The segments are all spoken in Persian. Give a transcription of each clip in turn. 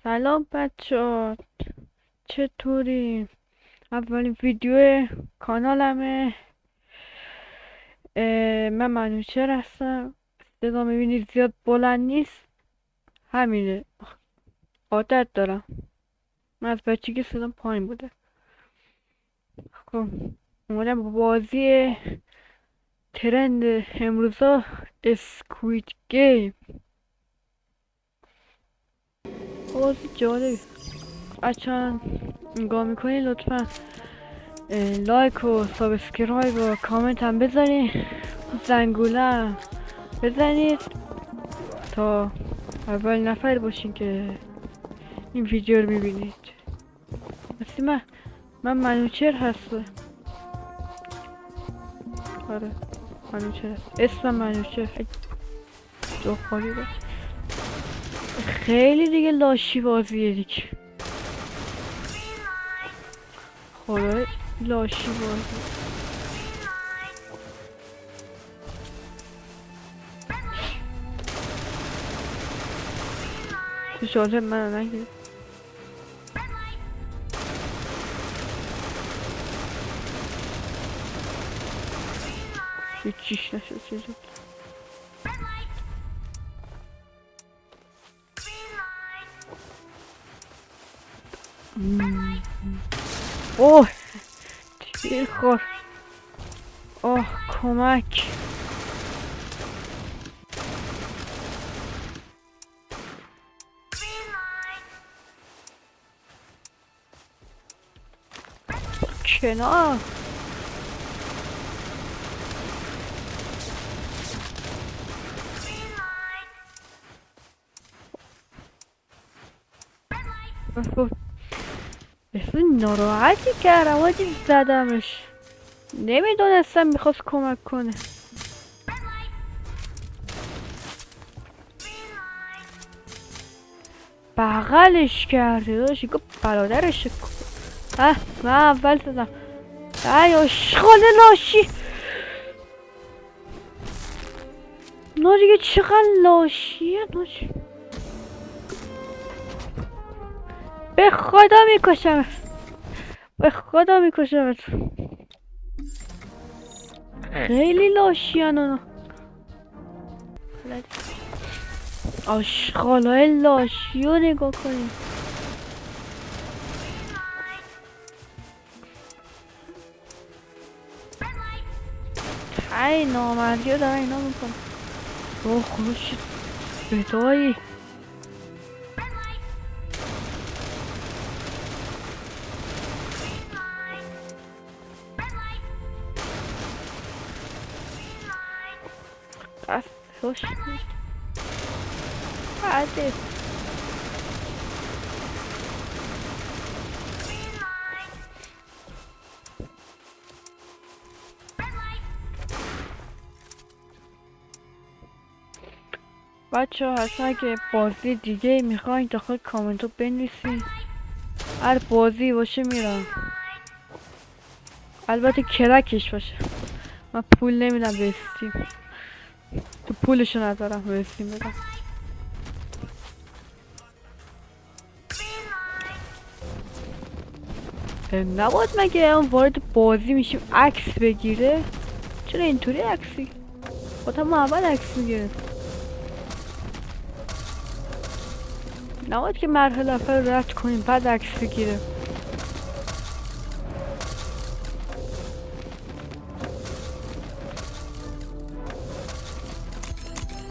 سلام بچه، چطوری؟ اولین ویدیو کانالمه. من منوچهر هستم. صدا میبینید زیاد بلند نیست، همینه. عادت دارم، من از بچگی صدام پایین بوده. خب اومدم با بازی ترند امروزا اسکوید گیم. بازی جالبی. بچه نگاه میکنی لطفا لایک و سابسکرایب و کامنت هم بذارین، زنگوله بزنید تا اول نفر باشین که این ویدیو رو میبینید. مثل من منوچهر هستم. آره منوچهر هست، اسمم منوچهر. جو خالی باش. خیلی دیگه لاشی بازیه دیگه، خدای لاشی بازی. تو شاطر من نگید. هیچیش نشد چیزی. اوه تیر خور. اوه کمک. کنار بسون ناراحتی کردم آجی، زدمش. نمیدونستم میخواست کمک کنه. بغلش کرده داشت گفت برادرش کن. من اول زدم. ای آشغال لاشی. نه دیگه چقدر لاشیه ناجی. به خدا میکشم، به خدا میکشم. خیلی لاشیان اونا. آشغالای لاشی رو نگاه کنیم. ای نامردی رو دارن اینا میکنن. اوه خوش بدایی. دست خوش بعده. بچه ها اصلا اگه بازی دیگه میخواین داخل کامنت رو بنویسین، هر بازی باشه میرم. البته کرکش باشه. من پول نمیدم به استیم، تو پولشو ندارم به استیم بدم. نباید مگه اون وارد بازی میشیم عکس بگیره؟ چرا اینطوری عکسی؟ خودم اول عکس میگیرم. نباید که مرحله اول رد کنیم بعد عکس بگیره.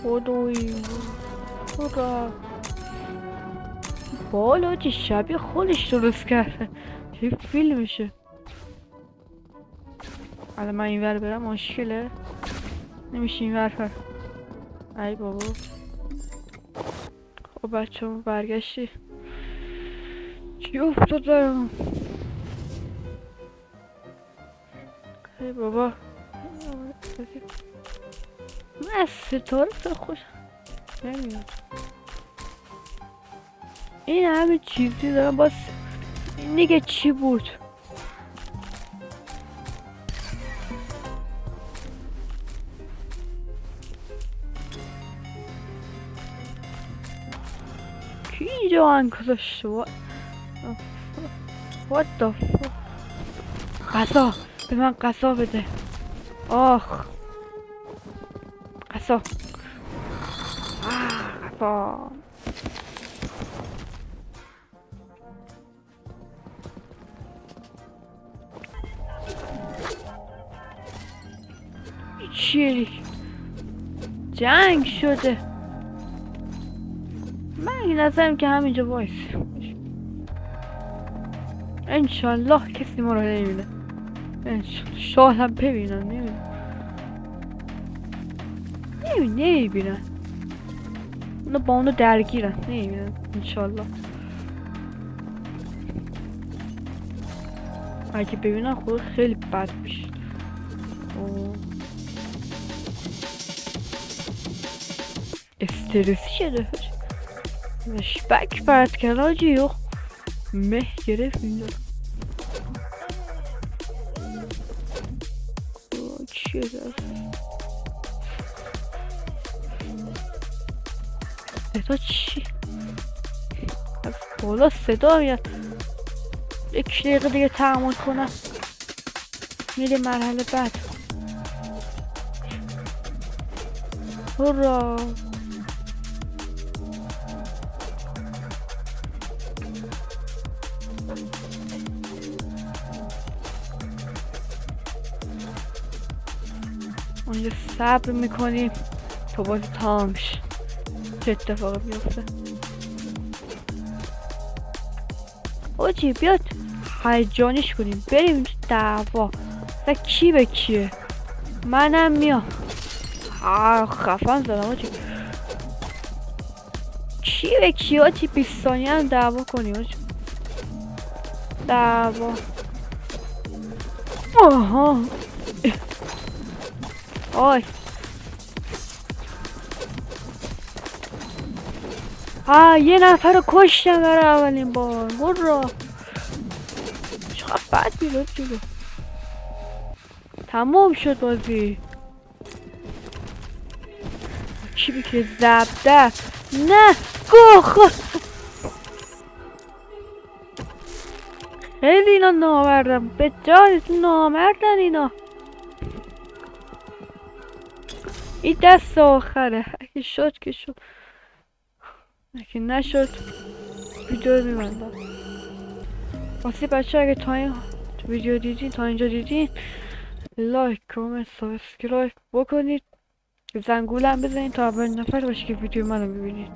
خدایی برا بالا چه شبیه خودش درست کرده. چه فیلمشه. الان من این ور برم مشکله، نمیشه این ور پر. ای بابا. خب بچه هم برگشتی چی افتاد برم. ای بابا من از ستاره تو خوش نمیاد. این همه چیزی دارم باز. این دیگه چی بود؟ کی اینجا من گذاشته What the fuck غذا به من غذا بده آخ غذا غذا چیه جنگ شده من این نظرم که همینجا وایس انشالله کسی ما رو نمیبینه شاید هم ببینن نمیبینن اونا با اونو درگیرن نمیبینن انشالله اگه ببینن خود خیلی بد میشه استرسی شده مشبک پرد کرد آجی مه گرفت اینجا چیه دست صدا چی؟ از بالا صدا میاد یک دقیقه دیگه تحمل کنم میره مرحله بعد هورا اونجا صبر میکنیم تا بازی تمام شه چه اتفاقی بیفته اوجی بیاد هیجانش کنیم بریم دعوا و کی به کیه منم میام خفن زدم اوجی کی به کی اوجی 20 ثانیه هم دعوا کنیم اوجی دعوا آها آی یه نفر رو کشتم برای اولین بار هورا چقدر بد میلاد جلو تمام شد بازی چی بکره زبده نه گوخ خیلی اینا نامردم به جانتون نامردن اینا این دست آخره اگه شد که شد اگه نشد ویدیو رو میبندم واسه بچه اگه تا این ویدیو دیدین تا اینجا دیدین لایک کامنت سابسکرایب بکنید زنگوله هم بزنید تا اولین نفر باشه که ویدیو منو ببینید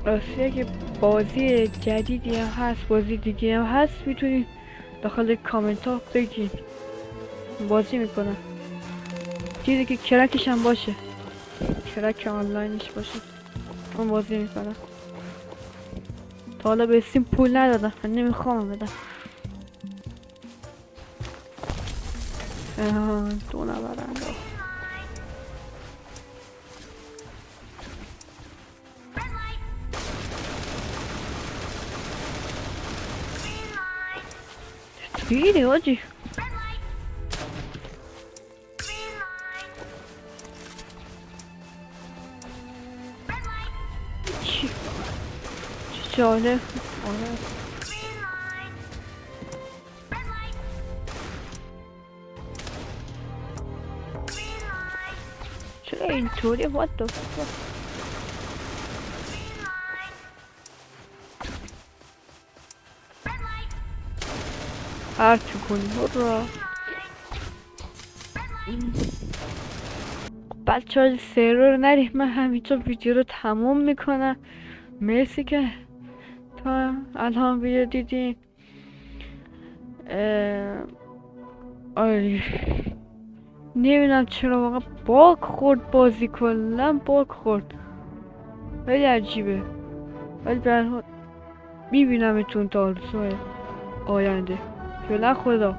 راستی اگه بازی جدیدی هم هست بازی دیگه هم هست میتونید داخل کامنت ها بگین بازی میکنم چیزی که کرکش هم باشه کرک آنلاینش باشه من بازی میکنم تا حالا به سیم پول ندادم من نمیخوام بدم دو نبرند دیدی آجی چی جالب چرا اینطوری what the fuck هرچی کنی برا بچه ها سرور نریم من همینجا ویدیو رو تموم میکنم مرسی که تا الان ویدیو دیدین آره نمیدونم چرا واقعا باگ خورد بازی کلا باگ خورد خیلی عجیبه ولی برحال میبینمتون تا روزهای آینده فعلا خدا